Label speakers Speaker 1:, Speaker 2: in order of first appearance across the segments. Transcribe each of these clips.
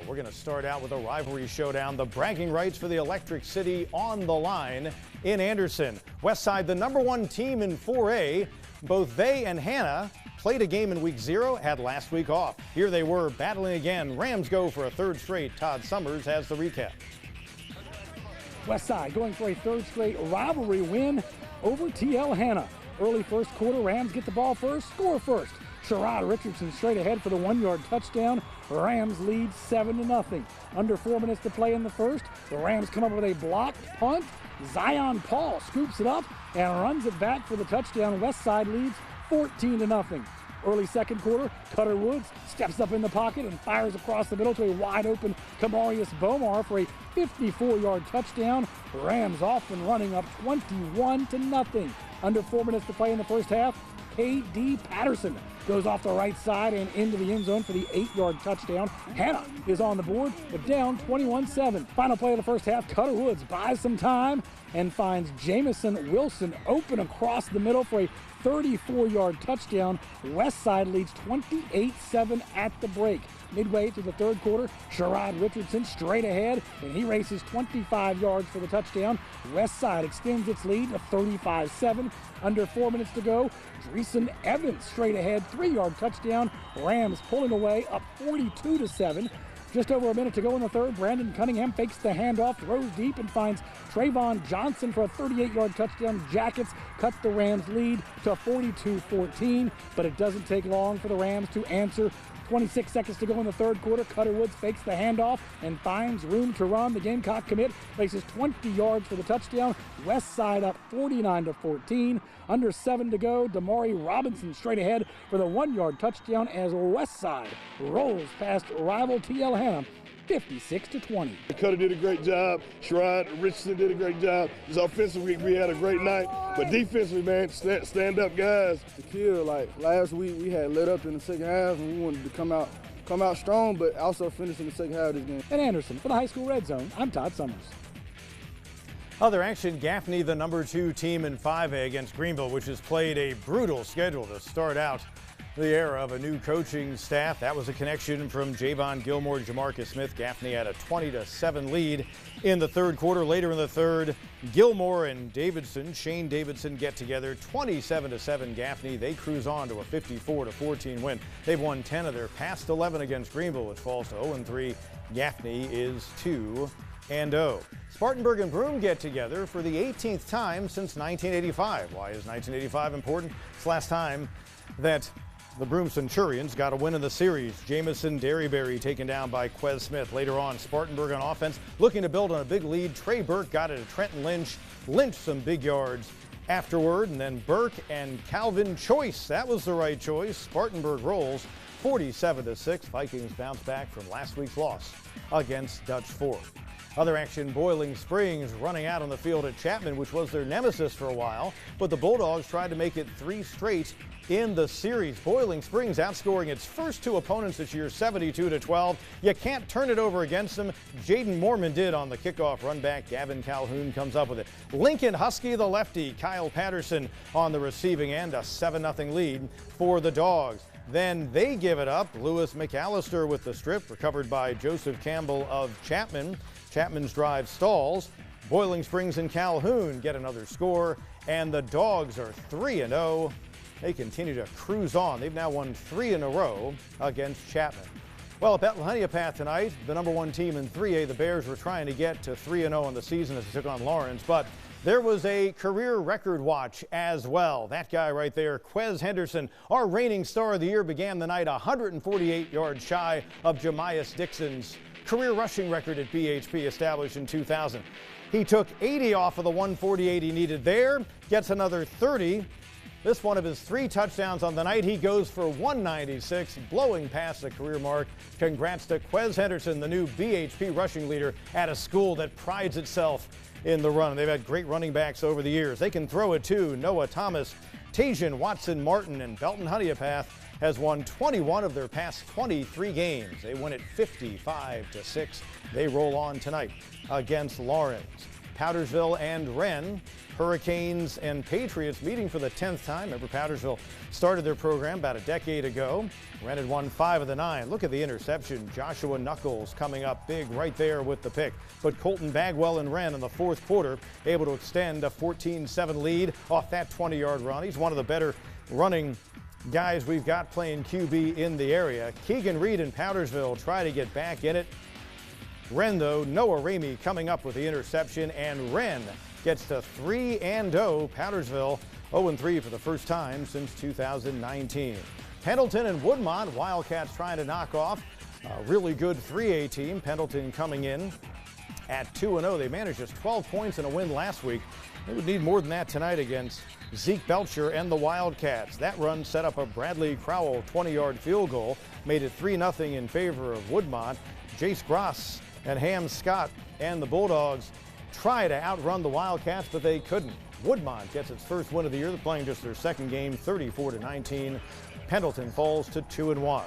Speaker 1: We're going to start out with a rivalry showdown. The bragging rights for the Electric City on the line in Anderson. Westside, the #1 team in 4A. Both they and Hanna played a game in week 0, had last week off. Here they were battling again. Rams go for a third straight. Todd Summers has the recap.
Speaker 2: Westside going for a third straight rivalry win over TL Hanna. Early first quarter, Rams get the ball first, score first. Sherrod Richardson straight ahead for the 1-yard touchdown. Rams lead 7-0. Under 4 minutes to play in the first. The Rams come up with a blocked punt. Zion Paul scoops it up and runs it back for the touchdown. Westside leads 14-0. Early second quarter, Cutter Woods steps up in the pocket and fires across the middle to a wide open Kamarius Bomar for a 54-yard touchdown. Rams off and running up 21-0. Under 4 minutes to play in the first half, K.D. Patterson goes off the right side and into the end zone for the 8-yard touchdown. Hanna is on the board, but down 21-7. Final play of the first half, Cutter Woods buys some time and finds Jamison Wilson open across the middle for a 34-yard touchdown. Westside leads 28-7 at the break. Midway through the third quarter, Sherrod Richardson straight ahead, and he races 25 yards for the touchdown. Westside extends its lead to 35-7. Under 4 minutes to go, Dreesen Evans straight ahead, 3-yard touchdown. Rams pulling away, up 42-7. Just over a minute to go in the third, Brandon Cunningham fakes the handoff, throws deep, and finds Trayvon Johnson for a 38-yard touchdown. Jackets cut the Rams' lead to 42-14, but it doesn't take long for the Rams to answer. 26 seconds to go in the third quarter. Cutter Woods fakes the handoff and finds room to run. The Gamecock commit races 20 yards for the touchdown. Westside up 49-14. Under 7 to go. Damari Robinson straight ahead for the 1-yard touchdown as Westside rolls past rival TL Hanna 56-20.
Speaker 3: Cutter did a great job. Sherrod Richardson did a great job. This offensive week, we had a great night. But defensively, man, stand up, guys.
Speaker 4: To kill, like last week, we had lit up in the second half, and we wanted to come out strong, but also finish in the second half of this game.
Speaker 2: In Anderson, for the High School Red Zone, I'm Todd Summers.
Speaker 1: Other action, Gaffney, the #2 team in 5A against Greenville, which has played a brutal schedule to start out the era of a new coaching staff. That was a connection from Javon Gilmore, Jamarcus Smith. Gaffney had a 20-7 lead in the third quarter. Later in the third, Gilmore and Shane Davidson get together. 27-7 Gaffney. They cruise on to a 54-14 win. They've won 10 of their past 11 against Greenville, which falls to 0-3. Gaffney is 2-0. Spartanburg and Broome get together for the 18th time since 1985. Why is 1985 important? It's the last time that the Broome Centurions got a win in the series. Jamison Derryberry taken down by Quez Smith. Later on, Spartanburg on offense looking to build on a big lead. Trey Burke got it to Trenton Lynch. Lynch some big yards afterward, and then Burke and Calvin Choice. That was the right choice. Spartanburg rolls 47-6. Vikings bounce back from last week's loss against Dutch Fork. Other action, Boiling Springs running out on the field at Chapman, which was their nemesis for a while, but the Bulldogs tried to make it 3 straight in the series. Boiling Springs outscoring its first 2 opponents this year, 72-12. You can't turn it over against them. Jaden Mormon did on the kickoff run back. Gavin Calhoun comes up with it. Lincoln Husky, the lefty, Kyle Patterson on the receiving end, a 7-0 lead for the Dogs. Then they give it up. Lewis McAllister with the strip, recovered by Joseph Campbell of Chapman. Chapman's drive stalls. Boiling Springs and Calhoun get another score, and the Dogs are 3-0. They continue to cruise on. They've now won 3 in a row against Chapman. Well, at Bethlehem tonight, the #1 team in 3A, the Bears were trying to get to 3-0 in the season as they took on Lawrence, but there was a career record watch as well. That guy right there, Quez Henderson, our reigning star of the year, began the night 148 yards shy of Jemias Dixon's career rushing record at BHP, established in 2000. He took 80 off of the 148 he needed there, gets another 30. This one of his 3 touchdowns on the night. He goes for 196, blowing past the career mark. Congrats to Quez Henderson, the new BHP rushing leader at a school that prides itself in the run. They've had great running backs over the years. They can throw it too. Noah Thomas, Tajan Watson Martin, and Belton Honeypath has won 21 of their past 23 games. They win it 55-6. They roll on tonight against Lawrence. Powdersville and Wren. Hurricanes and Patriots meeting for the 10th time. Remember, Powdersville started their program about a decade ago. Wren had won 5 of the 9. Look at the interception. Joshua Knuckles coming up big right there with the pick. But Colton Bagwell and Wren in the 4th quarter able to extend a 14-7 lead off that 20-yard run. He's one of the better running guys we've got playing QB in the area. Keegan Reed and Powdersville try to get back in it. Wren, though, Noah Ramey coming up with the interception, and Wren gets to 3-0. Powdersville 0-3 for the first time since 2019. Pendleton and Woodmont, Wildcats trying to knock off a really good 3A team. Pendleton coming in at 2-0. They managed just 12 points in a win last week. They would need more than that tonight against Zeke Belcher and the Wildcats. That run set up a Bradley Crowell 20-yard field goal, made it 3-0 in favor of Woodmont. Jace Gross and Ham Scott and the Bulldogs try to outrun the Wildcats, but they couldn't. Woodmont gets its first win of the year. They're playing just their second game, 34-19. Pendleton falls to 2-1.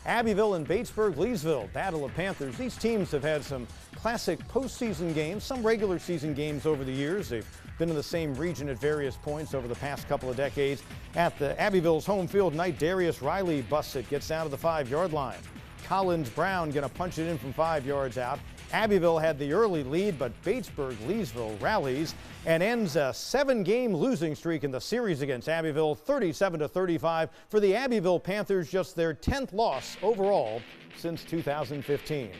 Speaker 1: Abbeville and Batesburg-Leesville, Battle of Panthers. These teams have had some classic postseason games, some regular season games over the years. They've been in the same region at various points over the past couple of decades. At the Abbeville's home field night, Darius Riley busts it, gets down to the 5-yard line. Collins Brown going to punch it in from 5 yards out. Abbeville had the early lead, but Batesburg-Leesville rallies and ends a 7-game losing streak in the series against Abbeville, 37-35 for the Abbeville Panthers, just their 10th loss overall since 2015.